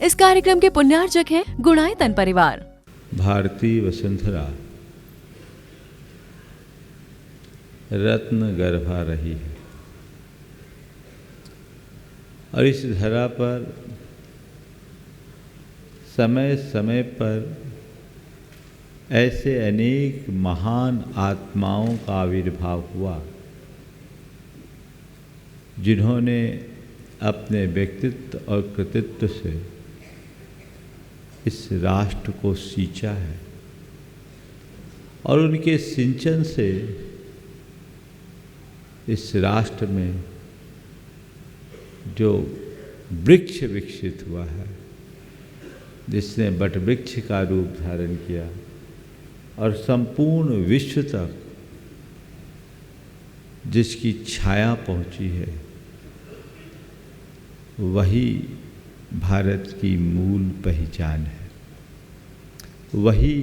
इस कार्यक्रम के पुण्यार्चक हैं गुणायतन परिवार। भारतीय वसुंधरा रत्न गर्भा रही है और इस धरा पर समय समय पर ऐसे अनेक महान आत्माओं का आविर्भाव हुआ जिन्होंने अपने व्यक्तित्व और कृतित्व से इस राष्ट्र को सींचा है और उनके सिंचन से इस राष्ट्र में जो वृक्ष विकसित हुआ है, जिसने बट वृक्ष का रूप धारण किया और संपूर्ण विश्व तक जिसकी छाया पहुंची है, वही भारत की मूल पहचान है, वही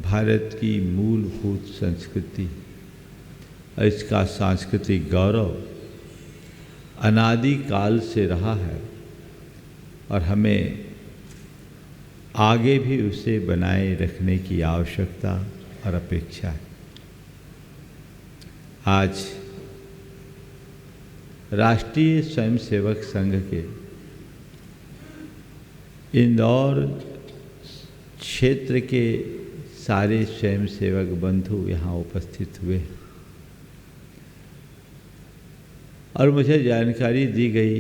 भारत की मूलभूत संस्कृति और इसका सांस्कृतिक गौरव अनादि काल से रहा है और हमें आगे भी उसे बनाए रखने की आवश्यकता और अपेक्षा है। आज राष्ट्रीय स्वयंसेवक संघ के इंदौर क्षेत्र के सारे स्वयंसेवक बंधु यहाँ उपस्थित हुए और मुझे जानकारी दी गई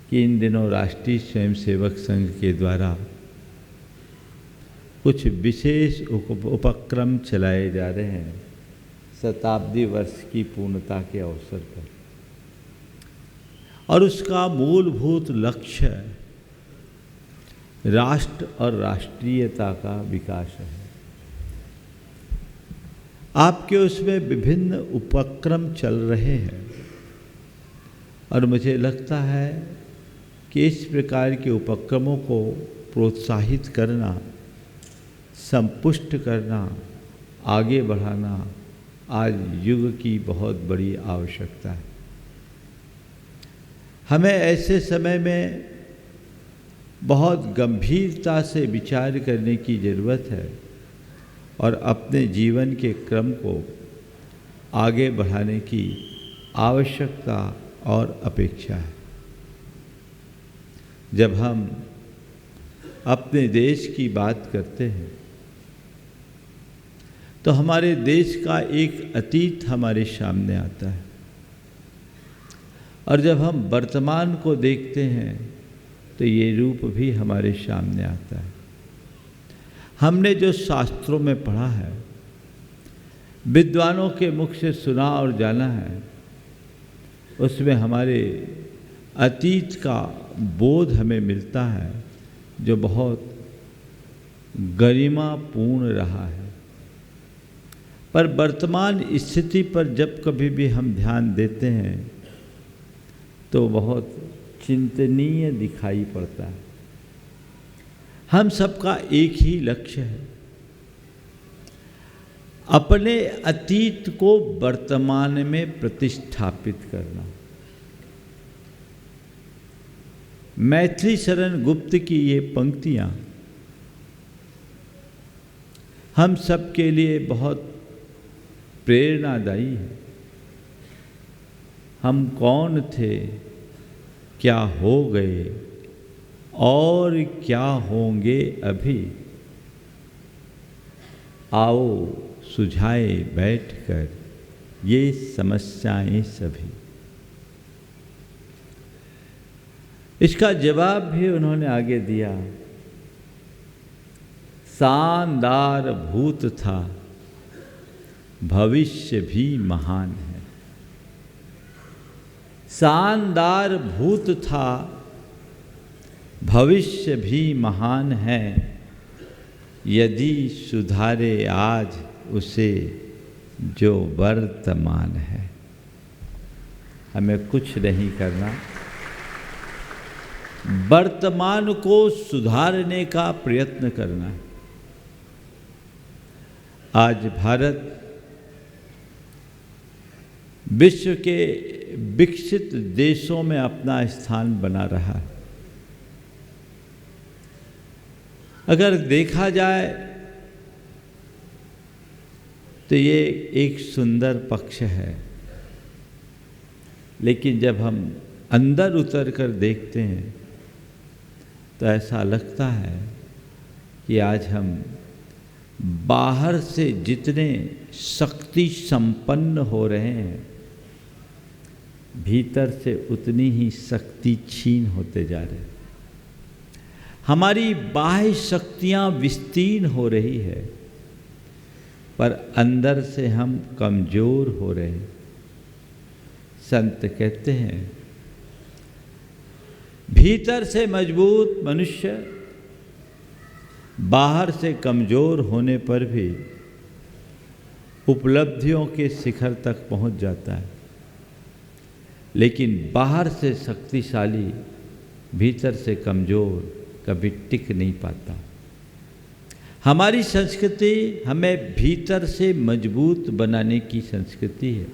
कि इन दिनों राष्ट्रीय स्वयंसेवक संघ के द्वारा कुछ विशेष उपक्रम चलाए जा रहे हैं शताब्दी वर्ष की पूर्णता के अवसर पर, और उसका मूलभूत लक्ष्य राष्ट्र और राष्ट्रीयता का विकास है। आपके उसमें विभिन्न उपक्रम चल रहे हैं और मुझे लगता है कि इस प्रकार के उपक्रमों को प्रोत्साहित करना, संपुष्ट करना, आगे बढ़ाना आज युग की बहुत बड़ी आवश्यकता है। हमें ऐसे समय में बहुत गंभीरता से विचार करने की ज़रूरत है और अपने जीवन के क्रम को आगे बढ़ाने की आवश्यकता और अपेक्षा है। जब हम अपने देश की बात करते हैं तो हमारे देश का एक अतीत हमारे सामने आता है और जब हम वर्तमान को देखते हैं तो ये रूप भी हमारे सामने आता है। हमने जो शास्त्रों में पढ़ा है, विद्वानों के मुख से सुना और जाना है, उसमें हमारे अतीत का बोध हमें मिलता है जो बहुत गरिमापूर्ण रहा है। पर वर्तमान स्थिति पर जब कभी भी हम ध्यान देते हैं तो बहुत चिंतनीय दिखाई पड़ता है। हम सबका एक ही लक्ष्य है, अपने अतीत को वर्तमान में प्रतिष्ठापित करना। मैथिली शरण गुप्त की ये पंक्तियां हम सब के लिए बहुत प्रेरणादायी है। हम कौन थे, क्या हो गए और क्या होंगे अभी, आओ सुझाए बैठकर ये समस्याएं सभी। इसका जवाब भी उन्होंने आगे दिया। शानदार भूत था, भविष्य भी महान है। शानदार भूत था, भविष्य भी महान है, यदि सुधारे आज उसे जो वर्तमान है। हमें कुछ नहीं करना, वर्तमान को सुधारने का प्रयत्न करना है। आज भारत विश्व के विकसित देशों में अपना स्थान बना रहा है। अगर देखा जाए तो ये एक सुंदर पक्ष है, लेकिन जब हम अंदर उतर कर देखते हैं तो ऐसा लगता है कि आज हम बाहर से जितने शक्ति संपन्न हो रहे हैं, भीतर से उतनी ही शक्ति क्षीण होते जा रहे हैं। हमारी बाह्य शक्तियां विस्तीर्ण हो रही है, पर अंदर से हम कमजोर हो रहे हैं। संत कहते हैं, भीतर से मजबूत मनुष्य बाहर से कमजोर होने पर भी उपलब्धियों के शिखर तक पहुंच जाता है, लेकिन बाहर से शक्तिशाली भीतर से कमजोर कभी टिक नहीं पाता। हमारी संस्कृति हमें भीतर से मजबूत बनाने की संस्कृति है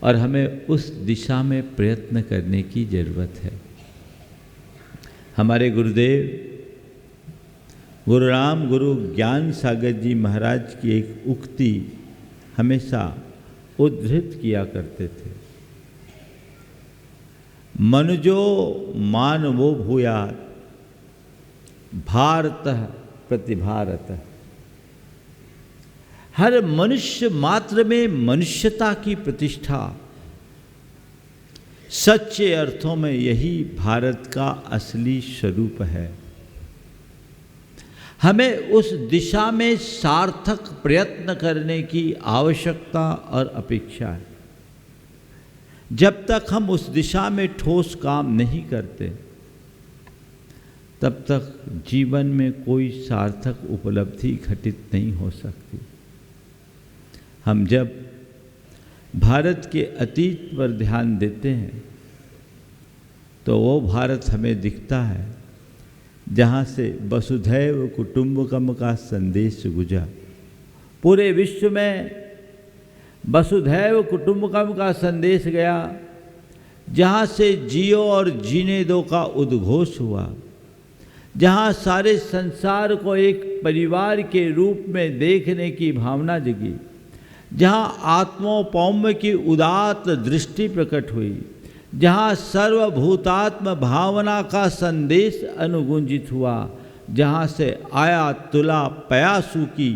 और हमें उस दिशा में प्रयत्न करने की जरूरत है। हमारे गुरुदेव गुरु राम गुरु ज्ञान सागर जी महाराज की एक उक्ति हमेशा उद्धृत किया करते थे, मनुजो मानवो भूयात् भारतः प्रतिभारतः। हर मनुष्य मात्र में मनुष्यता की प्रतिष्ठा, सच्चे अर्थों में यही भारत का असली स्वरूप है। हमें उस दिशा में सार्थक प्रयत्न करने की आवश्यकता और अपेक्षा है। जब तक हम उस दिशा में ठोस काम नहीं करते, तब तक जीवन में कोई सार्थक उपलब्धि घटित नहीं हो सकती। हम जब भारत के अतीत पर ध्यान देते हैं तो वो भारत हमें दिखता है जहाँ से वसुधैव कुटुंबकम का संदेश गुजरा। पूरे विश्व में वसुधैव कुटुंबकम का संदेश गया, जहाँ से जियो और जीने दो का उद्घोष हुआ, जहाँ सारे संसार को एक परिवार के रूप में देखने की भावना जगी, जहाँ आत्मोपौम्य की उदात्त दृष्टि प्रकट हुई, जहाँ सर्वभूतात्म भावना का संदेश अनुगुंजित हुआ, जहाँ से आया तुला पयासु की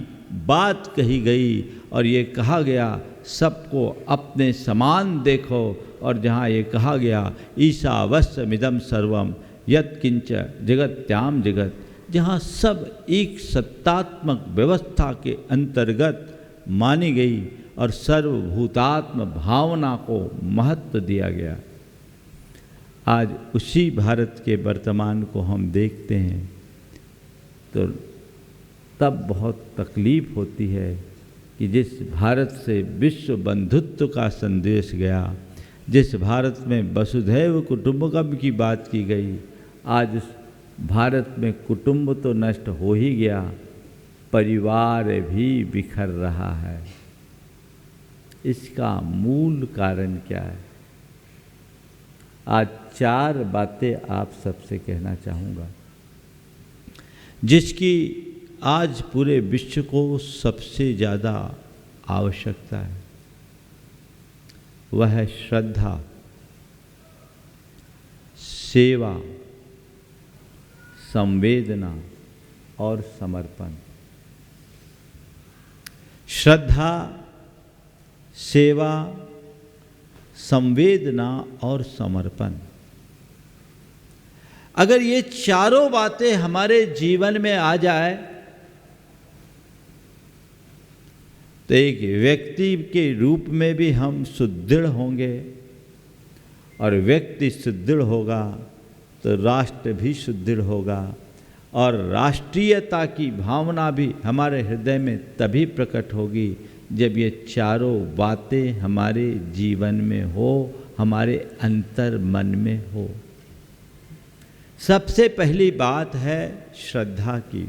बात कही गई और ये कहा गया सबको अपने समान देखो, और जहाँ ये कहा गया ईशावस्यमिदं सर्वम यत् किंच जगत्याम जगत, जहाँ सब एक सत्तात्मक व्यवस्था के अंतर्गत मानी गई और सर्वभूतात्म भावना को महत्व दिया गया। आज उसी भारत के वर्तमान को हम देखते हैं तो तब बहुत तकलीफ होती है कि जिस भारत से विश्व बंधुत्व का संदेश गया, जिस भारत में वसुधैव कुटुंबकम की बात की गई, आज उस भारत में कुटुंब तो नष्ट हो ही गया, परिवार भी बिखर रहा है। इसका मूल कारण क्या है? आज 4 बातें आप सबसे कहना चाहूँगा, जिसकी आज पूरे विश्व को सबसे ज़्यादा आवश्यकता है। वह है श्रद्धा, सेवा, संवेदना और समर्पण। श्रद्धा, सेवा, संवेदना और समर्पण। अगर ये चारों बातें हमारे जीवन में आ जाए तो एक व्यक्ति के रूप में भी हम सुदृढ़ होंगे, और व्यक्ति सुदृढ़ होगा तो राष्ट्र भी सुदृढ़ होगा, और राष्ट्रीयता की भावना भी हमारे हृदय में तभी प्रकट होगी जब ये चारों बातें हमारे जीवन में हो, हमारे अंतर मन में हो। सबसे पहली बात है श्रद्धा की।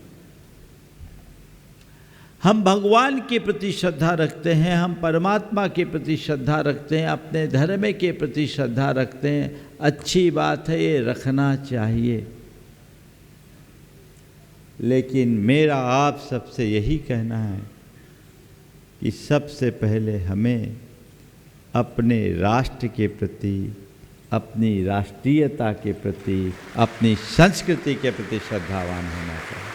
हम भगवान के प्रति श्रद्धा रखते हैं, हम परमात्मा के प्रति श्रद्धा रखते हैं, अपने धर्म के प्रति श्रद्धा रखते हैं। अच्छी बात है, ये रखना चाहिए, लेकिन मेरा आप सबसे यही कहना है कि सबसे पहले हमें अपने राष्ट्र के प्रति, अपनी राष्ट्रीयता के प्रति, अपनी संस्कृति के प्रति श्रद्धावान होना चाहिए।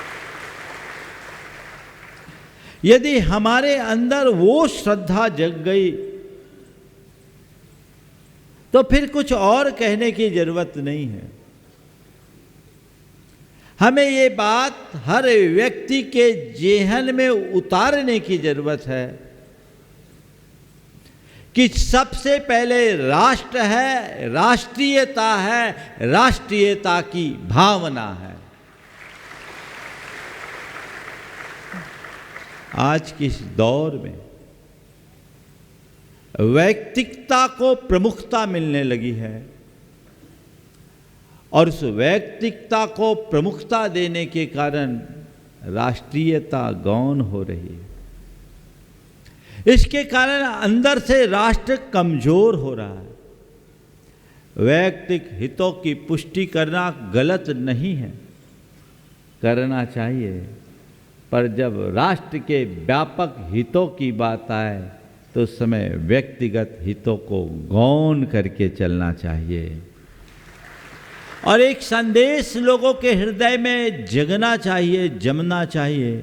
यदि हमारे अंदर वो श्रद्धा जग गई तो फिर कुछ और कहने की जरूरत नहीं है। हमें ये बात हर व्यक्ति के जेहन में उतारने की जरूरत है कि सबसे पहले राष्ट्र है, राष्ट्रीयता है, राष्ट्रीयता की भावना है। आज के इस दौर में वैयक्तिकता को प्रमुखता मिलने लगी है और उस वैयक्तिकता को प्रमुखता देने के कारण राष्ट्रीयता गौण हो रही है। इसके कारण अंदर से राष्ट्र कमजोर हो रहा है। वैयक्तिक हितों की पुष्टि करना गलत नहीं है, करना चाहिए, पर जब राष्ट्र के व्यापक हितों की बात आए तो उस समय व्यक्तिगत हितों को गौण करके चलना चाहिए और एक संदेश लोगों के हृदय में जगना चाहिए, जमना चाहिए।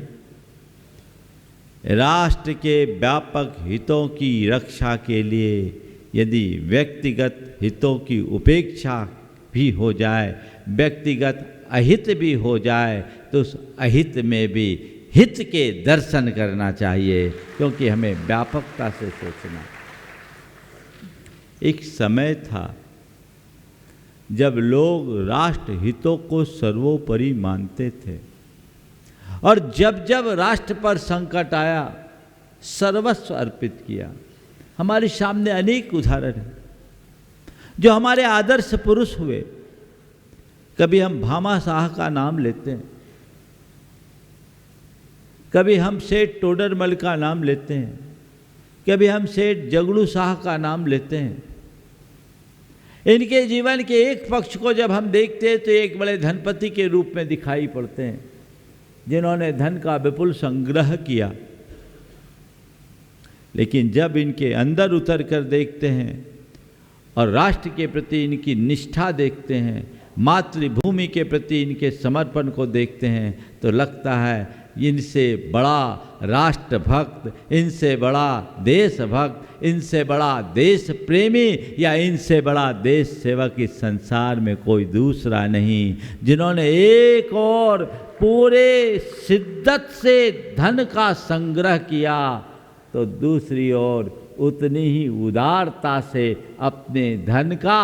राष्ट्र के व्यापक हितों की रक्षा के लिए यदि व्यक्तिगत हितों की उपेक्षा भी हो जाए, व्यक्तिगत अहित भी हो जाए, तो उस अहित में भी हित के दर्शन करना चाहिए, क्योंकि हमें व्यापकता से सोचना। एक समय था जब लोग राष्ट्र हितों को सर्वोपरि मानते थे और जब जब राष्ट्र पर संकट आया सर्वस्व अर्पित किया। हमारे सामने अनेक उदाहरण हैं जो हमारे आदर्श पुरुष हुए। कभी हम भामा शाह का नाम लेते हैं, कभी हम सेठ टोडरमल का नाम लेते हैं, कभी हम सेठ जगड़ू शाह का नाम लेते हैं। इनके जीवन के एक पक्ष को जब हम देखते हैं तो एक बड़े धनपति के रूप में दिखाई पड़ते हैं, जिन्होंने धन का विपुल संग्रह किया। लेकिन जब इनके अंदर उतर कर देखते हैं और राष्ट्र के प्रति इनकी निष्ठा देखते हैं, मातृभूमि के प्रति इनके समर्पण को देखते हैं, तो लगता है इनसे बड़ा राष्ट्रभक्त, इनसे बड़ा देशभक्त, इनसे बड़ा देश प्रेमी या इनसे बड़ा देश सेवक इस संसार में कोई दूसरा नहीं, जिन्होंने एक और पूरे शिद्दत से धन का संग्रह किया तो दूसरी ओर उतनी ही उदारता से अपने धन का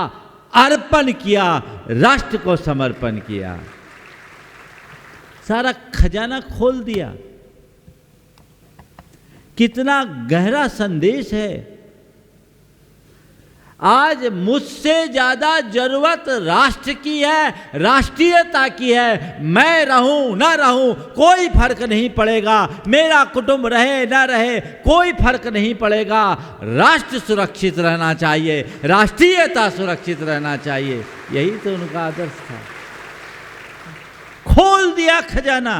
अर्पण किया, राष्ट्र को समर्पण किया, सारा खजाना खोल दिया। कितना गहरा संदेश है। आज मुझसे ज्यादा जरूरत राष्ट्र की है, राष्ट्रीयता की है। मैं रहूं ना रहूं कोई फर्क नहीं पड़ेगा, मेरा कुटुंब रहे ना रहे कोई फर्क नहीं पड़ेगा। राष्ट्र सुरक्षित रहना चाहिए, राष्ट्रीयता सुरक्षित रहना चाहिए। यही तो उनका आदर्श था। खोल दिया खजाना।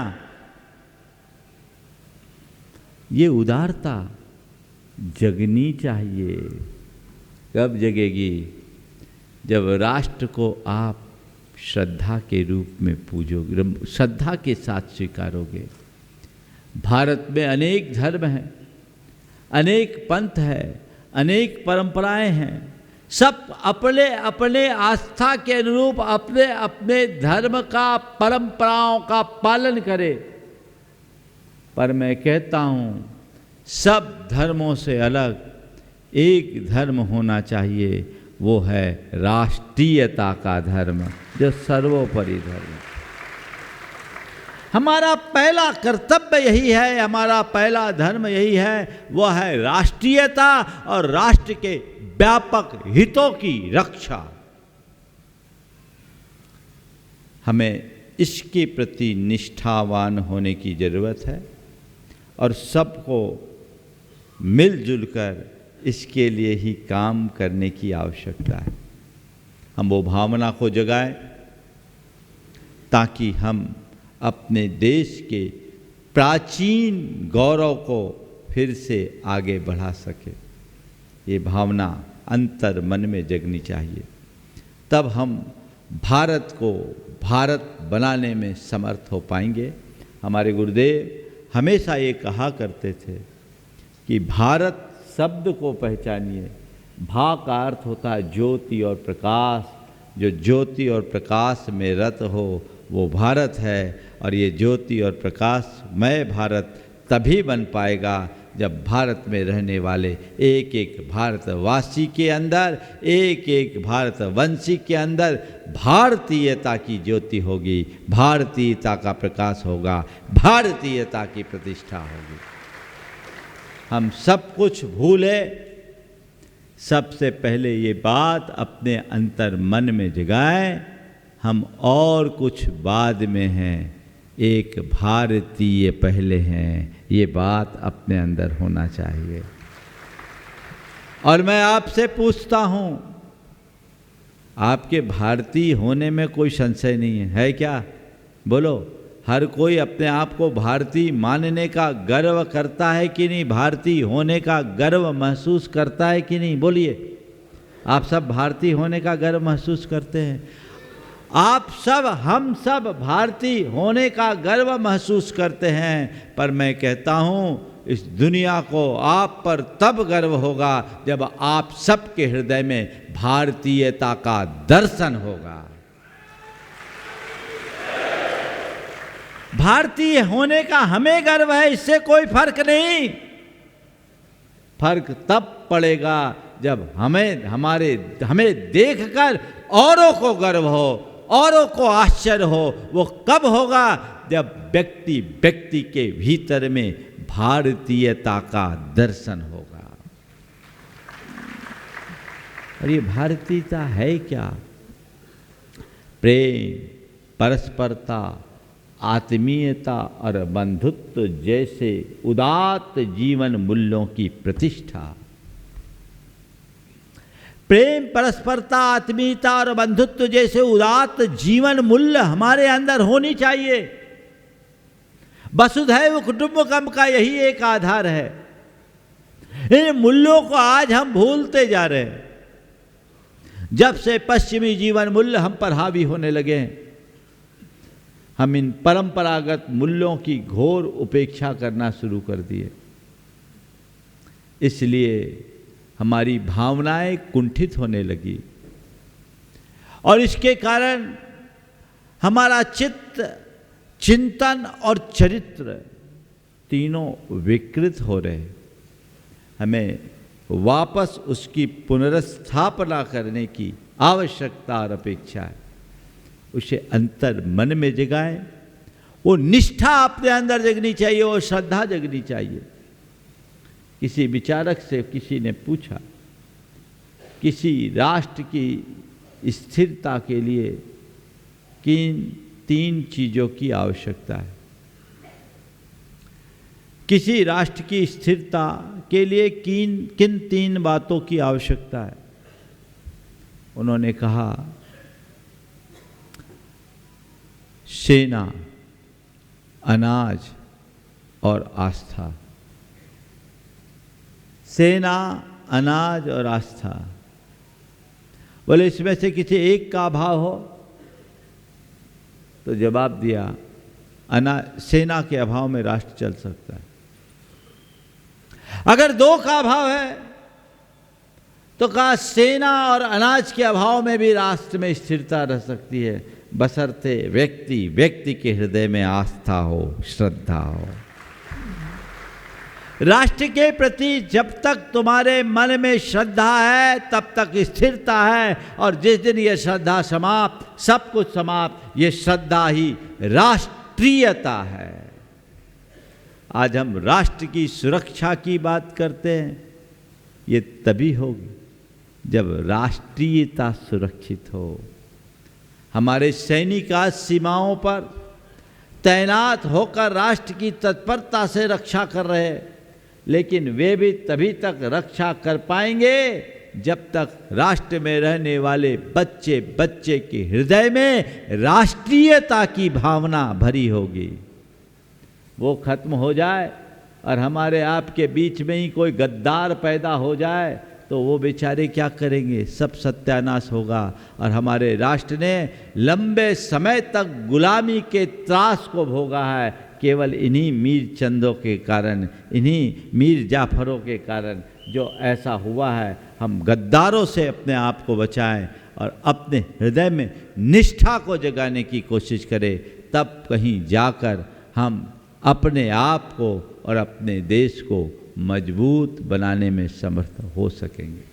ये उदारता जगनी चाहिए। कब जगेगी? जब राष्ट्र को आप श्रद्धा के रूप में पूजोगे, श्रद्धा के साथ स्वीकारोगे। भारत में अनेक धर्म हैं, अनेक पंथ हैं, अनेक परंपराएं हैं। सब अपने अपने आस्था के अनुरूप अपने अपने धर्म का, परंपराओं का पालन करें। पर मैं कहता हूँ सब धर्मों से अलग एक धर्म होना चाहिए, वो है राष्ट्रीयता का धर्म, जो सर्वोपरि धर्म। हमारा पहला कर्तव्य यही है, हमारा पहला धर्म यही है, वह है राष्ट्रीयता और राष्ट्र के व्यापक हितों की रक्षा। हमें इसके प्रति निष्ठावान होने की जरूरत है और सबको मिलजुल कर इसके लिए ही काम करने की आवश्यकता है। हम वो भावना को जगाएं ताकि हम अपने देश के प्राचीन गौरव को फिर से आगे बढ़ा सके। ये भावना अंतर मन में जगनी चाहिए, तब हम भारत को भारत बनाने में समर्थ हो पाएंगे। हमारे गुरुदेव हमेशा ये कहा करते थे कि भारत शब्द को पहचानिए। भा का अर्थ होता है ज्योति और प्रकाश, जो ज्योति और प्रकाश में रत हो वो भारत है। और ये ज्योति और प्रकाशमय भारत तभी बन पाएगा जब भारत में रहने वाले एक एक भारतवासी के अंदर, एक एक भारतवंशी के अंदर भारतीयता की ज्योति होगी, भारतीयता का प्रकाश होगा, भारतीयता की प्रतिष्ठा होगी। हम सब कुछ भूले, सबसे पहले ये बात अपने अंतर मन में जगाएं, हम और कुछ बाद में हैं, एक भारतीय पहले हैं। ये बात अपने अंदर होना चाहिए। और मैं आपसे पूछता हूं, आपके भारतीय होने में कोई संशय नहीं है क्या? बोलो, हर कोई अपने आप को भारतीय मानने का गर्व करता है कि नहीं? भारतीय होने का गर्व महसूस करता है कि नहीं? बोलिए। आप सब भारतीय होने का गर्व महसूस करते हैं। आप सब, हम सब भारतीय होने का गर्व महसूस करते हैं। पर मैं कहता हूँ इस दुनिया को आप पर तब गर्व होगा जब आप सबके हृदय में भारतीयता का दर्शन होगा। भारतीय होने का हमें गर्व है, इससे कोई फर्क नहीं। फर्क तब पड़ेगा जब हमें देखकर औरों को गर्व हो, औरों को आश्चर्य हो। वो कब होगा? जब व्यक्ति व्यक्ति के भीतर में भारतीयता का दर्शन होगा। और ये भारतीयता है क्या? प्रेम, परस्परता, आत्मीयता और बंधुत्व जैसे उदात्त जीवन मूल्यों की प्रतिष्ठा। प्रेम, परस्परता, आत्मीयता और बंधुत्व जैसे उदात्त जीवन मूल्य हमारे अंदर होनी चाहिए। वसुधैव कुटुंबकम का यही एक आधार है। इन मूल्यों को आज हम भूलते जा रहे हैं। जब से पश्चिमी जीवन मूल्य हम पर हावी होने लगे हैं, हम इन परंपरागत मूल्यों की घोर उपेक्षा करना शुरू कर दिए। इसलिए हमारी भावनाएं कुंठित होने लगी और इसके कारण हमारा चित्त, चिंतन और चरित्र तीनों विकृत हो रहे। हमें वापस उसकी पुनर्स्थापना करने की आवश्यकता और अपेक्षा है। उसे अंतर मन में जगाएं, वो निष्ठा अपने अंदर जगनी चाहिए, वो श्रद्धा जगनी चाहिए। किसी विचारक से किसी ने पूछा, किसी राष्ट्र की स्थिरता के लिए किन 3 चीज़ों की आवश्यकता है? किसी राष्ट्र की स्थिरता के लिए किन 3 बातों की आवश्यकता है? उन्होंने कहा, सेना, अनाज और आस्था। सेना, अनाज और आस्था। बोले इसमें से किसी एक का अभाव हो? तो जवाब दिया, सेना के अभाव में राष्ट्र चल सकता है। अगर 2 का अभाव है तो कहा सेना और अनाज के अभाव में भी राष्ट्र में स्थिरता रह सकती है, बशर्ते व्यक्ति के हृदय में आस्था हो, श्रद्धा हो। राष्ट्र के प्रति जब तक तुम्हारे मन में श्रद्धा है तब तक स्थिरता है, और जिस दिन यह श्रद्धा समाप्त, सब कुछ समाप्त। ये श्रद्धा ही राष्ट्रीयता है। आज हम राष्ट्र की सुरक्षा की बात करते हैं, ये तभी होगी जब राष्ट्रीयता सुरक्षित हो। हमारे सैनिक आज सीमाओं पर तैनात होकर राष्ट्र की तत्परता से रक्षा कर रहे हैं, लेकिन वे भी तभी तक रक्षा कर पाएंगे जब तक राष्ट्र में रहने वाले बच्चे बच्चे के हृदय में राष्ट्रीयता की भावना भरी होगी, वो खत्म हो जाए और हमारे आपके बीच में ही कोई गद्दार पैदा हो जाए तो वो बेचारे क्या करेंगे? सब सत्यानाश होगा। और हमारे राष्ट्र ने लंबे समय तक गुलामी के त्रास को भोगा है, केवल इन्हीं मीर चंदों के कारण, इन्हीं मीर जाफरों के कारण जो ऐसा हुआ है। हम गद्दारों से अपने आप को बचाएं और अपने हृदय में निष्ठा को जगाने की कोशिश करें, तब कहीं जाकर हम अपने आप को और अपने देश को मजबूत बनाने में समर्थ हो सकेंगे।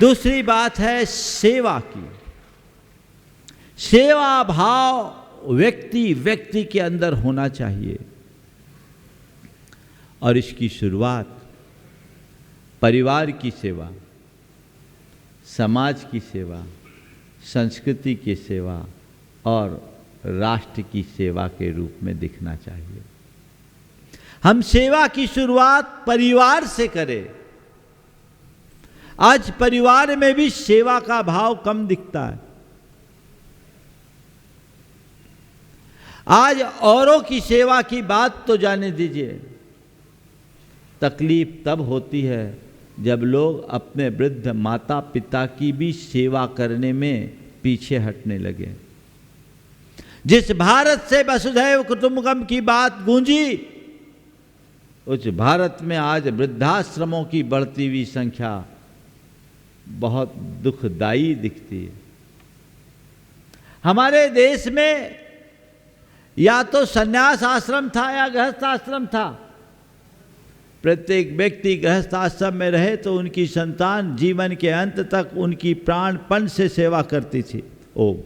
दूसरी बात है सेवा की। सेवा भाव व्यक्ति के अंदर होना चाहिए और इसकी शुरुआत परिवार की सेवा, समाज की सेवा, संस्कृति की सेवा और राष्ट्र की सेवा के रूप में दिखना चाहिए। हम सेवा की शुरुआत परिवार से करें। आज परिवार में भी सेवा का भाव कम दिखता है। आज औरों की सेवा की बात तो जाने दीजिए, तकलीफ तब होती है जब लोग अपने वृद्ध माता पिता की भी सेवा करने में पीछे हटने लगे। जिस भारत से वसुधैव कुटुंबकम की बात गूंजी, उस भारत में आज वृद्धाश्रमों की बढ़ती हुई संख्या बहुत दुखदाई दिखती है। हमारे देश में या तो संन्यास आश्रम था या गृहस्थ आश्रम था। प्रत्येक व्यक्ति गृहस्थ आश्रम में रहे तो उनकी संतान जीवन के अंत तक उनकी प्राणपण से सेवा करती थी। ओम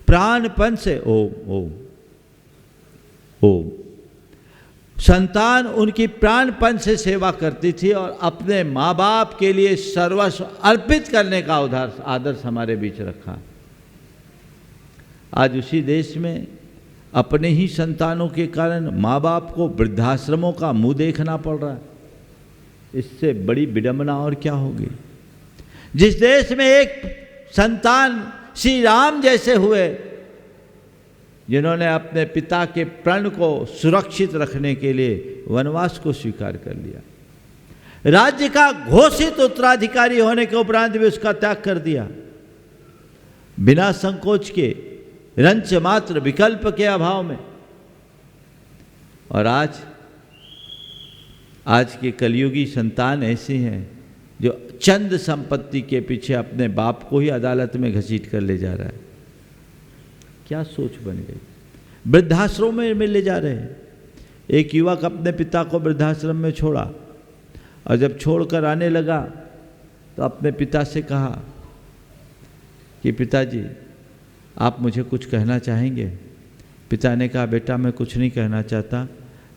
प्राणपण से ओम ओम ओम। संतान उनकी प्राणपण से सेवा करती थी और अपने माँ बाप के लिए सर्वस्व अर्पित करने का आदर्श हमारे बीच रखा। आज उसी देश में अपने ही संतानों के कारण माँ बाप को वृद्धाश्रमों का मुंह देखना पड़ रहा है। इससे बड़ी विडंबना और क्या होगी? जिस देश में एक संतान श्री राम जैसे हुए, जिन्होंने अपने पिता के प्रण को सुरक्षित रखने के लिए वनवास को स्वीकार कर लिया, राज्य का घोषित उत्तराधिकारी होने के उपरांत भी उसका त्याग कर दिया, बिना संकोच के, रंच मात्र विकल्प के अभाव में। और आज के कलयुगी संतान ऐसी हैं जो चंद संपत्ति के पीछे अपने बाप को ही अदालत में घसीट कर ले जा रहा है। क्या सोच बन गई? वृद्धाश्रम में ले जा रहे हैं। एक युवक अपने पिता को वृद्धाश्रम में छोड़ा और जब छोड़कर आने लगा तो अपने पिता से कहा कि पिताजी आप मुझे कुछ कहना चाहेंगे? पिता ने कहा बेटा मैं कुछ नहीं कहना चाहता,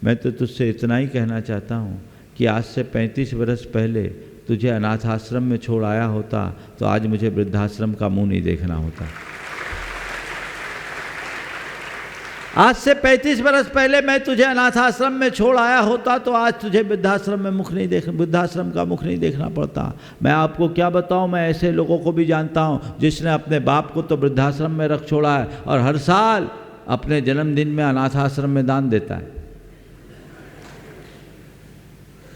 मैं तो तुझसे इतना ही कहना चाहता हूँ कि आज से 35 वर्ष पहले तुझे अनाथ आश्रम में छोड़ आया होता तो आज मुझे वृद्धाश्रम का मुंह नहीं देखना होता। आज से 35 वर्ष पहले मैं तुझे अनाथ आश्रम में छोड़ आया होता तो आज तुझे वृद्धाश्रम का मुख नहीं देखना पड़ता। मैं आपको क्या बताऊं, मैं ऐसे लोगों को भी जानता हूं जिसने अपने बाप को तो वृद्धाश्रम में रख छोड़ा है और हर साल अपने जन्मदिन में अनाथ आश्रम में दान देता है।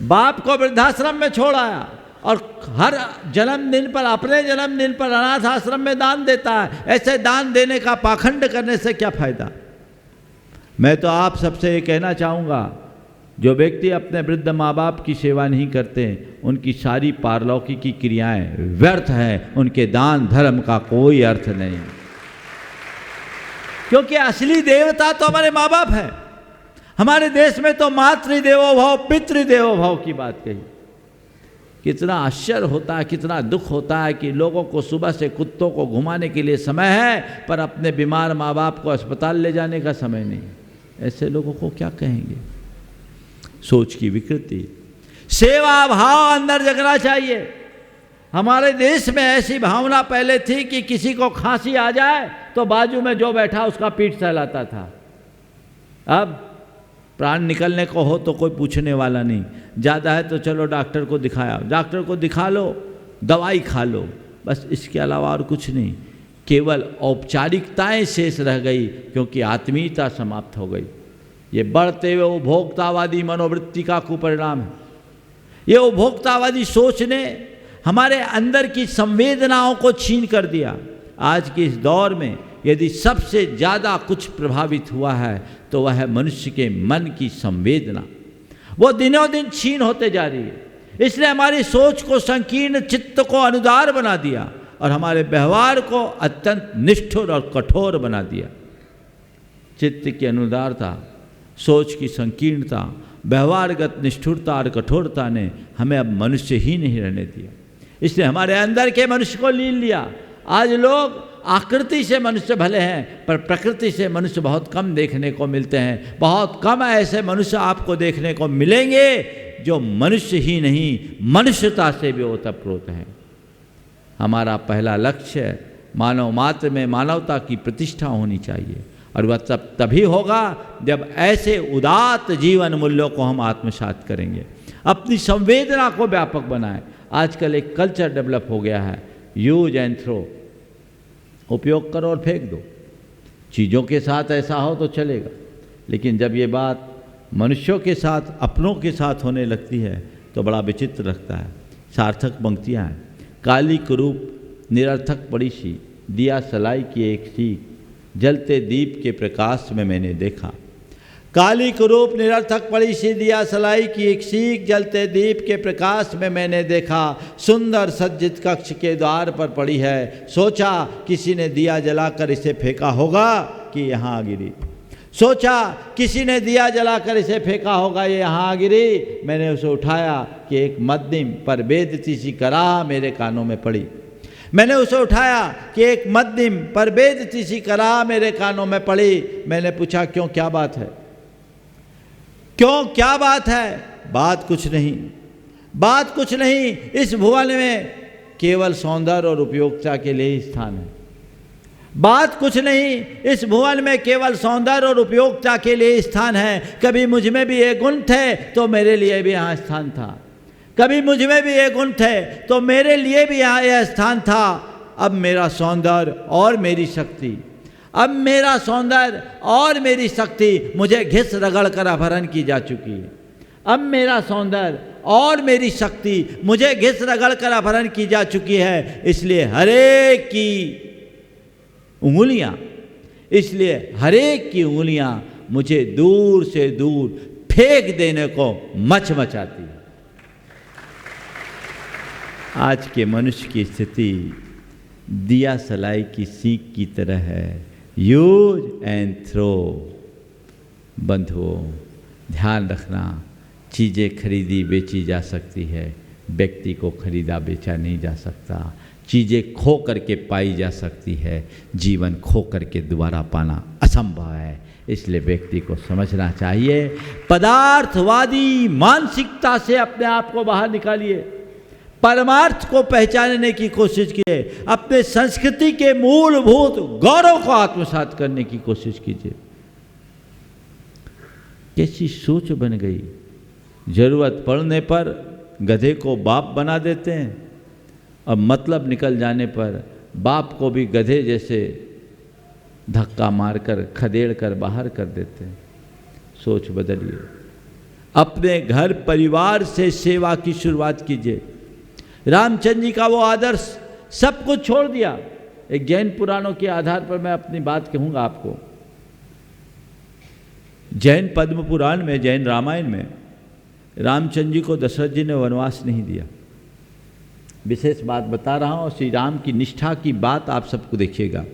बाप को वृद्धाश्रम में छोड़ आया और हर जन्मदिन पर, अपने जन्मदिन पर अनाथ आश्रम में दान देता है। ऐसे दान देने का पाखंड करने से क्या फायदा? मैं तो आप सबसे ये कहना चाहूँगा, जो व्यक्ति अपने वृद्ध माँ बाप की सेवा नहीं करते उनकी सारी पारलौकिक की क्रियाएं व्यर्थ हैं, उनके दान धर्म का कोई अर्थ नहीं। क्योंकि असली देवता तो हमारे माँ बाप है। हमारे देश में तो मातृदेवो भव पितृदेवो भव की बात कही। कितना आश्चर्य होता है, कितना दुख होता है कि लोगों को सुबह से कुत्तों को घुमाने के लिए समय है पर अपने बीमार माँ बाप को अस्पताल ले जाने का समय नहीं। ऐसे लोगों को क्या कहेंगे? सोच की विकृति। सेवा भाव अंदर जगना चाहिए। हमारे देश में ऐसी भावना पहले थी कि किसी को खांसी आ जाए तो बाजू में जो बैठा उसका पीठ सहलाता था। अब प्राण निकलने को हो तो कोई पूछने वाला नहीं, ज़्यादा है तो चलो डॉक्टर को दिखाया, डॉक्टर को दिखा लो, दवाई खा लो, बस इसके अलावा और कुछ नहीं। केवल औपचारिकताएं शेष रह गई क्योंकि आत्मीयता समाप्त हो गई। ये बढ़ते हुए उपभोक्तावादी मनोवृत्ति का कुपरिणाम है। ये उपभोक्तावादी सोच ने हमारे अंदर की संवेदनाओं को छीन कर दिया। आज के इस दौर में यदि सबसे ज़्यादा कुछ प्रभावित हुआ है तो वह है मनुष्य के मन की संवेदना। वो दिनों दिन छीन होते जा रही है। इसलिए हमारी सोच को संकीर्ण, चित्त को अनुदार बना दिया और हमारे व्यवहार को अत्यंत निष्ठुर और कठोर बना दिया। चित्त की अनुदारता, सोच की संकीर्णता, व्यवहारगत निष्ठुरता और कठोरता ने हमें अब मनुष्य ही नहीं रहने दिया। इसलिए हमारे अंदर के मनुष्य को लीन लिया। आज लोग आकृति से मनुष्य भले हैं पर प्रकृति से मनुष्य बहुत कम देखने को मिलते हैं। बहुत कम ऐसे मनुष्य आपको देखने को मिलेंगे जो मनुष्य ही नहीं मनुष्यता से भी ओतप्रोत हैं। हमारा पहला लक्ष्य मानव मात्र में मानवता की प्रतिष्ठा होनी चाहिए और वह तभी होगा जब ऐसे उदात्त जीवन मूल्यों को हम आत्मसात करेंगे, अपनी संवेदना को व्यापक बनाएं। आजकल एक कल्चर डेवलप हो गया है, यूज एंड थ्रो, उपयोग करो और फेंक दो। चीज़ों के साथ ऐसा हो तो चलेगा, लेकिन जब ये बात मनुष्यों के साथ, अपनों के साथ होने लगती है तो बड़ा विचित्र लगता है। सार्थक पंक्तियाँ हैं। काली कुरूप निरर्थक पड़ी सी, दिया सलाई की एक सीख, जलते दीप के प्रकाश में मैंने देखा। काली कुरूप निरर्थक पड़ी सी, दिया सलाई की एक सीख, जलते दीप के प्रकाश में मैंने देखा। सुंदर सज्जित कक्ष के द्वार पर पड़ी है, सोचा किसी ने दिया जलाकर इसे फेंका होगा कि यहाँ गिरी। सोचा किसी ने दिया जलाकर इसे फेंका होगा, ये यहाँ गिरी। मैंने उसे उठाया कि एक मध्यम पर बेदती सी कराह मेरे कानों में पड़ी। मैंने उसे उठाया कि एक मध्यम पर बेदती सी कराह मेरे कानों में पड़ी। मैंने पूछा क्यों, क्या बात है? क्यों, क्या बात है? बात कुछ नहीं, बात कुछ नहीं। इस भुवन में केवल सौंदर्य और उपयोगिता के लिए ही स्थान है। बात कुछ नहीं, इस भुवन में केवल सौंदर्य और उपयोगिता के लिए स्थान है। कभी मुझ में भी ये गुण थे तो मेरे लिए भी यहाँ स्थान था। कभी मुझ में भी ये गुण थे तो मेरे लिए भी यहाँ यह स्थान था। अब मेरा सौंदर्य और मेरी शक्ति, अब मेरा सौंदर्य और मेरी शक्ति मुझे घिस रगड़ कर अपहरण की जा चुकी है। अब मेरा सौंदर्य और मेरी शक्ति मुझे घिस रगड़ कर अपहरण की जा चुकी है। इसलिए हरेक की उंगलियां, इसलिए हरेक की उंगलियां मुझे दूर से दूर फेंक देने को मचमचाती है। आज के मनुष्य की स्थिति दिया सलाई की सीख की तरह है, यूज एंड थ्रो। बंधुओं, ध्यान रखना, चीज़ें खरीदी बेची जा सकती है, व्यक्ति को खरीदा बेचा नहीं जा सकता। चीज़ें खो करके पाई जा सकती है, जीवन खो करके दोबारा पाना असंभव है। इसलिए व्यक्ति को समझना चाहिए, पदार्थवादी मानसिकता से अपने आप को बाहर निकालिए, परमार्थ को पहचानने की कोशिश कीजिए, अपने संस्कृति के मूलभूत गौरव को आत्मसात करने की कोशिश कीजिए। कैसी सोच बन गई, जरूरत पड़ने पर गधे को बाप बना देते हैं और मतलब निकल जाने पर बाप को भी गधे जैसे धक्का मारकर खदेड़ कर बाहर कर देते हैं। सोच बदलिए, अपने घर परिवार से सेवा की शुरुआत कीजिए। रामचंद्र जी का वो आदर्श सब कुछ छोड़ दिया। एक जैन पुराणों के आधार पर मैं अपनी बात कहूँगा आपको। जैन पद्म पुराण में, जैन रामायण में रामचंद्र जी को दशरथ जी ने वनवास नहीं दिया। विशेष बात बता रहा हूँ, श्री राम की निष्ठा की बात आप सबको देखिएगा।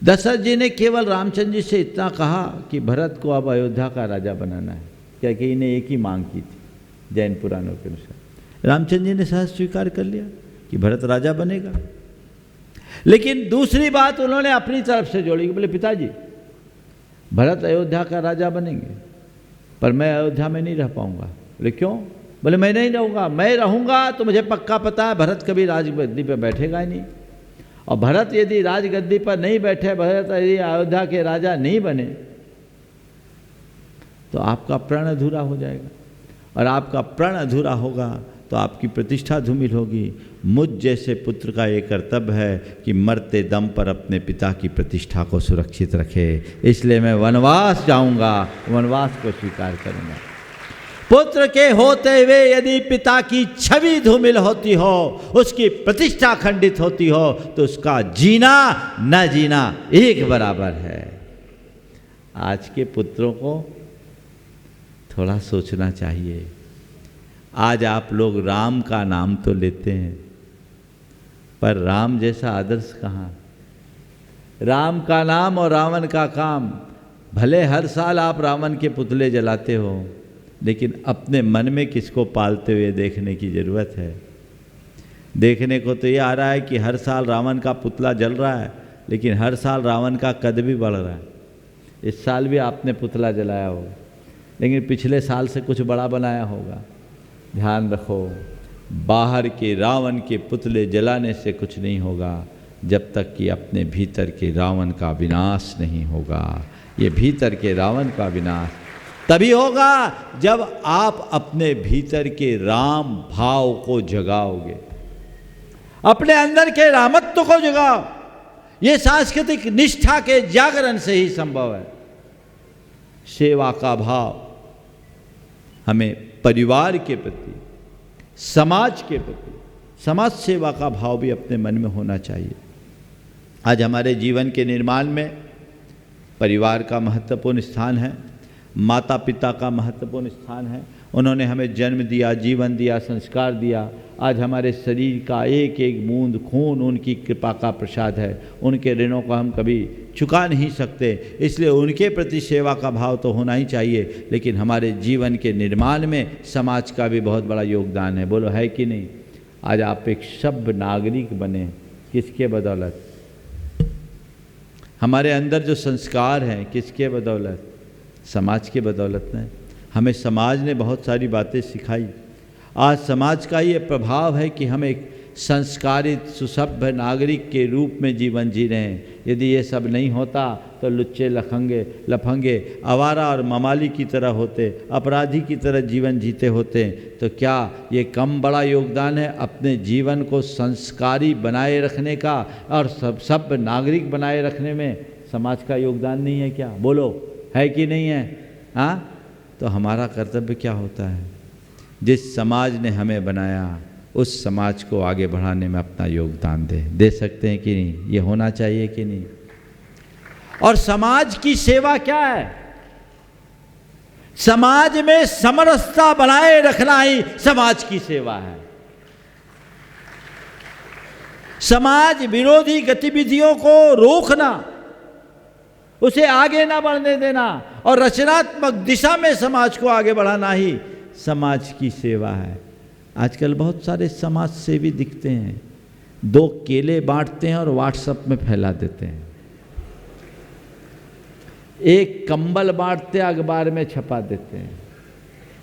दशरथ जी ने केवल रामचंद्र जी से इतना कहा कि भरत को अब अयोध्या का राजा बनाना है, क्योंकि इन्हें एक ही मांग की थी जैन पुराणों के अनुसार। रामचंद्र जी ने सहज स्वीकार कर लिया कि भरत राजा बनेगा। लेकिन दूसरी बात उन्होंने अपनी तरफ से जोड़ी, बोले पिताजी भरत अयोध्या का राजा बनेंगे पर मैं अयोध्या में नहीं रह पाऊंगा। बोले क्यों? बोले मैं नहीं रहूँगा, मैं रहूँगा तो मुझे पक्का पता है भरत कभी राजगद्दी पे बैठेगा ही नहीं और भरत यदि राजगद्दी पर नहीं बैठे, भरत यदि अयोध्या के राजा नहीं बने, तो आपका प्रण अधूरा हो जाएगा। और आपका प्रण अधूरा होगा तो आपकी प्रतिष्ठा धूमिल होगी। मुझ जैसे पुत्र का ये कर्तव्य है कि मरते दम पर अपने पिता की प्रतिष्ठा को सुरक्षित रखे। इसलिए मैं वनवास जाऊंगा, वनवास को स्वीकार करूंगा। पुत्र के होते हुए यदि पिता की छवि धूमिल होती हो, उसकी प्रतिष्ठा खंडित होती हो, तो उसका जीना न जीना एक बराबर है। आज के पुत्रों को थोड़ा सोचना चाहिए। आज आप लोग राम का नाम तो लेते हैं, पर राम जैसा आदर्श कहाँ। राम का नाम और रावण का काम। भले हर साल आप रावण के पुतले जलाते हो, लेकिन अपने मन में किसको पालते हुए देखने की ज़रूरत है। देखने को तो ये आ रहा है कि हर साल रावण का पुतला जल रहा है, लेकिन हर साल रावण का कद भी बढ़ रहा है। इस साल भी आपने पुतला जलाया होगा, लेकिन पिछले साल से कुछ बड़ा बनाया होगा। ध्यान रखो, बाहर के रावण के पुतले जलाने से कुछ नहीं होगा, जब तक कि अपने भीतर के रावण का विनाश नहीं होगा। ये भीतर के रावण का विनाश तभी होगा जब आप अपने भीतर के राम भाव को जगाओगे, अपने अंदर के रामत्व को जगाओ। ये सांस्कृतिक निष्ठा के जागरण से ही संभव है। सेवा का भाव हमें परिवार के प्रति, समाज के प्रति, समाज सेवा का भाव भी अपने मन में होना चाहिए। आज हमारे जीवन के निर्माण में परिवार का महत्वपूर्ण स्थान है, माता पिता का महत्वपूर्ण स्थान है। उन्होंने हमें जन्म दिया, जीवन दिया, संस्कार दिया। आज हमारे शरीर का एक एक बूंद खून उनकी कृपा का प्रसाद है। उनके ऋणों को हम कभी चुका नहीं सकते, इसलिए उनके प्रति सेवा का भाव तो होना ही चाहिए। लेकिन हमारे जीवन के निर्माण में समाज का भी बहुत बड़ा योगदान है। बोलो है कि नहीं? आज आप एक सभ्य नागरिक बने, किसके बदौलत? हमारे अंदर जो संस्कार हैं, किसके बदौलत? समाज के बदौलत ने। हमें समाज ने बहुत सारी बातें सिखाई। आज समाज का ये प्रभाव है कि हम एक संस्कारित सुसभ्य नागरिक के रूप में जीवन जी रहे हैं। यदि ये सब नहीं होता तो लुच्चे लफंगे आवारा और ममाली की तरह होते, अपराधी की तरह जीवन जीते होते। तो क्या ये कम बड़ा योगदान है अपने जीवन को संस्कारी बनाए रखने का और सभ्य नागरिक बनाए रखने में समाज का योगदान नहीं है क्या? बोलो है कि नहीं है? हाँ, तो हमारा कर्तव्य क्या होता है? जिस समाज ने हमें बनाया उस समाज को आगे बढ़ाने में अपना योगदान दे सकते हैं कि नहीं? ये होना चाहिए कि नहीं? और समाज की सेवा क्या है? समाज में समरसता बनाए रखना ही समाज की सेवा है। समाज विरोधी गतिविधियों को रोकना, उसे आगे ना बढ़ने देना और रचनात्मक दिशा में समाज को आगे बढ़ाना ही समाज की सेवा है। आजकल बहुत सारे समाज सेवी दिखते हैं, 2 केले बांटते हैं और व्हाट्सएप में फैला देते हैं। एक कंबल बांटते अखबार में छपा देते हैं।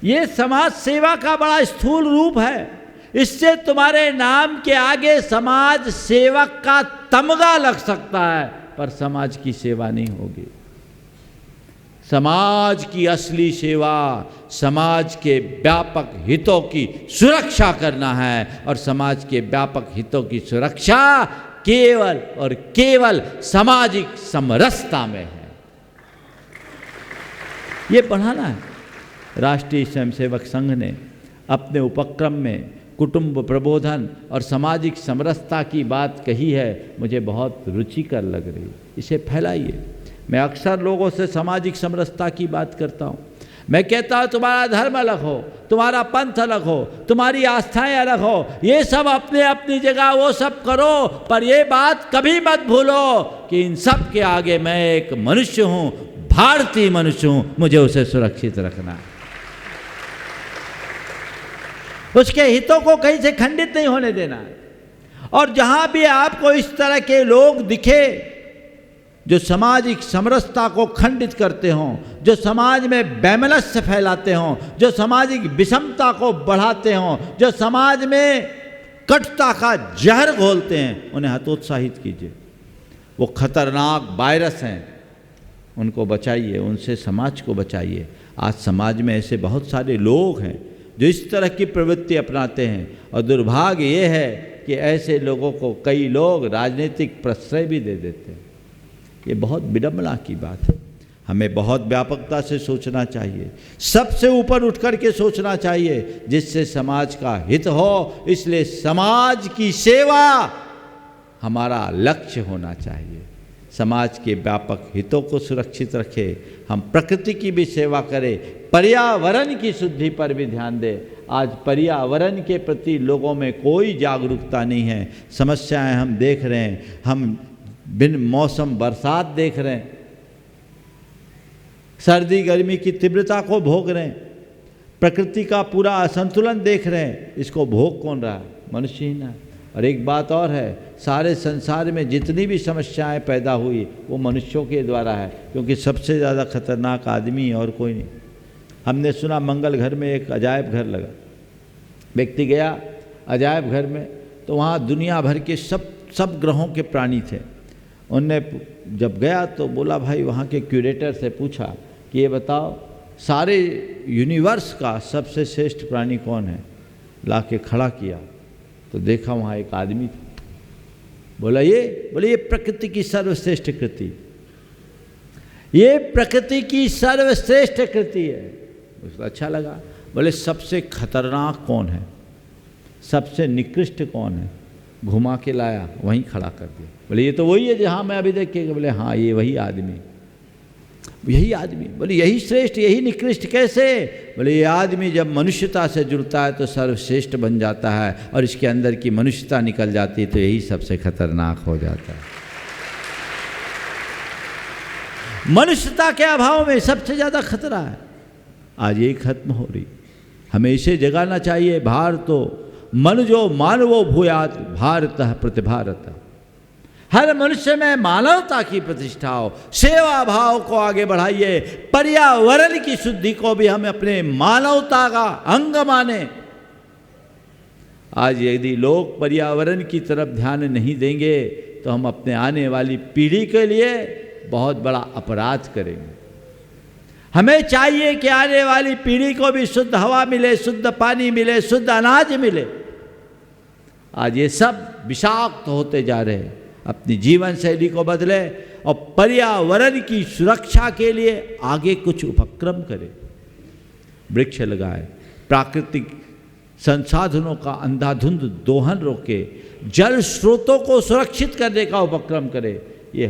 ये समाज सेवा का बड़ा स्थूल रूप है। इससे तुम्हारे नाम के आगे समाज सेवक का तमगा लग सकता है, पर समाज की सेवा नहीं होगी। समाज की असली सेवा समाज के व्यापक हितों की सुरक्षा करना है, और समाज के व्यापक हितों की सुरक्षा केवल और केवल सामाजिक समरसता में है। ये बढ़ाना है। राष्ट्रीय स्वयंसेवक संघ ने अपने उपक्रम में कुटुंब प्रबोधन और सामाजिक समरसता की बात कही है, मुझे बहुत रुचिकर लग रही। इसे फैलाइए। मैं अक्सर लोगों से सामाजिक समरसता की बात करता हूँ। मैं कहता हूँ तुम्हारा धर्म अलग हो, तुम्हारा पंथ अलग हो, तुम्हारी आस्थाएं अलग हो, ये सब अपने अपनी जगह वो सब करो, पर ये बात कभी मत भूलो कि इन सब के आगे मैं एक मनुष्य हूँ, भारतीय मनुष्य हूँ, मुझे उसे सुरक्षित रखना है। उसके हितों को कहीं से खंडित नहीं होने देना है। और जहां भी आपको इस तरह के लोग दिखे जो सामाजिक समरसता को खंडित करते हों, जो समाज में वैमनस्य फैलाते हों, जो सामाजिक विषमता को बढ़ाते हों, जो समाज में कटुता का जहर घोलते हैं, उन्हें हतोत्साहित कीजिए। वो खतरनाक वायरस हैं, उनको बचाइए, उनसे समाज को बचाइए। आज समाज में ऐसे बहुत सारे लोग हैं जो इस तरह की प्रवृत्ति अपनाते हैं, और दुर्भाग्य ये है कि ऐसे लोगों को कई लोग राजनीतिक प्रश्रय भी दे देते हैं। ये बहुत विडंबना की बात है। हमें बहुत व्यापकता से सोचना चाहिए, सबसे ऊपर उठ कर के सोचना चाहिए, जिससे समाज का हित हो। इसलिए समाज की सेवा हमारा लक्ष्य होना चाहिए। समाज के व्यापक हितों को सुरक्षित रखें, हम प्रकृति की भी सेवा करें, पर्यावरण की शुद्धि पर भी ध्यान दें। आज पर्यावरण के प्रति लोगों में कोई जागरूकता नहीं है। समस्याएं हम देख रहे हैं, हम बिन मौसम बरसात देख रहे हैं, सर्दी गर्मी की तीव्रता को भोग रहे हैं, प्रकृति का पूरा असंतुलन देख रहे हैं। इसको भोग कौन रहा है? मनुष्य ही ना। और एक बात और है, सारे संसार में जितनी भी समस्याएं पैदा हुई वो मनुष्यों के द्वारा है, क्योंकि सबसे ज़्यादा खतरनाक आदमी और कोई नहीं। हमने सुना मंगल घर में एक अजायब घर लगा, व्यक्ति गया अजायब घर में, तो वहाँ दुनिया भर के सब ग्रहों के प्राणी थे। उनने जब गया तो बोला, भाई वहाँ के क्यूरेटर से पूछा कि ये बताओ सारे यूनिवर्स का सबसे श्रेष्ठ प्राणी कौन है? ला के खड़ा किया तो देखा वहाँ एक आदमी था। बोले ये प्रकृति की सर्वश्रेष्ठ कृति, ये प्रकृति की सर्वश्रेष्ठ कृति है। उसको अच्छा लगा। बोले सबसे खतरनाक कौन है, सबसे निकृष्ट कौन है? घुमा के लाया, वहीं खड़ा कर दिया। बोले ये तो वही है जहाँ मैं अभी देख के। बोले हाँ, ये वही आदमी, यही आदमी। बोले यही श्रेष्ठ, यही निकृष्ट कैसे? बोले ये आदमी जब मनुष्यता से जुड़ता है तो सर्वश्रेष्ठ बन जाता है, और इसके अंदर की मनुष्यता निकल जाती है तो यही सबसे खतरनाक हो जाता है। मनुष्यता के अभाव में सबसे ज़्यादा खतरा है। आज यही खत्म हो रही। हमें इसे जगाना चाहिए। भारतो मनुजो मानवो भूयात् भारतः प्रतिभारत। हर मनुष्य में मानवता की प्रतिष्ठा हो, सेवा भाव को आगे बढ़ाइए। पर्यावरण की शुद्धि को भी हम अपने मानवता का अंग माने। आज यदि लोग पर्यावरण की तरफ ध्यान नहीं देंगे तो हम अपने आने वाली पीढ़ी के लिए बहुत बड़ा अपराध करेंगे। हमें चाहिए कि आने वाली पीढ़ी को भी शुद्ध हवा मिले, शुद्ध पानी मिले, शुद्ध अनाज मिले। आज ये सब विषाक्त होते जा रहे हैं। अपनी जीवन शैली को बदले और पर्यावरण की सुरक्षा के लिए आगे कुछ उपक्रम करें। वृक्ष लगाए, प्राकृतिक संसाधनों का अंधाधुंध दोहन रोके, जल स्रोतों को सुरक्षित करने का उपक्रम करें। ये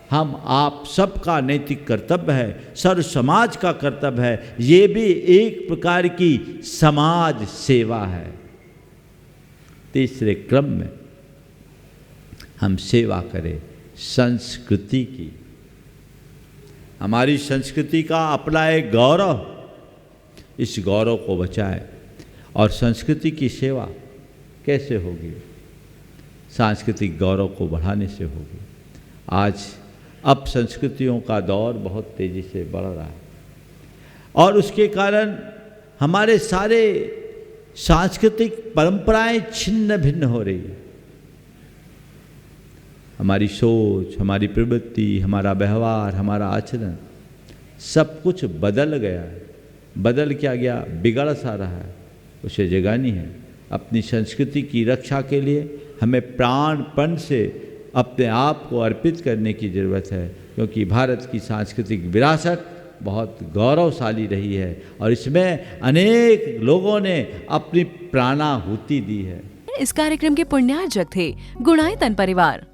हम आप सबका नैतिक कर्तव्य है, सर्व समाज का कर्तव्य है। ये भी एक प्रकार की समाज सेवा है। तीसरे क्रम में हम सेवा करें संस्कृति की। हमारी संस्कृति का अपना एक गौरव, इस गौरव को बचाएं। और संस्कृति की सेवा कैसे होगी? सांस्कृतिक गौरव को बढ़ाने से होगी। आज अब संस्कृतियों का दौर बहुत तेज़ी से बढ़ रहा है, और उसके कारण हमारे सारे सांस्कृतिक परंपराएं छिन्न भिन्न हो रही है। हमारी सोच, हमारी प्रवृत्ति, हमारा व्यवहार, हमारा आचरण, सब कुछ बदल गया है। बदल क्या गया? बिगड़ सा रहा है। उसे जगानी है। अपनी संस्कृति की रक्षा के लिए हमें प्राणपण से अपने आप को अर्पित करने की ज़रूरत है, क्योंकि भारत की सांस्कृतिक विरासत बहुत गौरवशाली रही है और इसमें अनेक लोगों ने अपनी प्राणाहुति दी है। इस कार्यक्रम के पुण्यार्जक थे गुणायतन परिवार।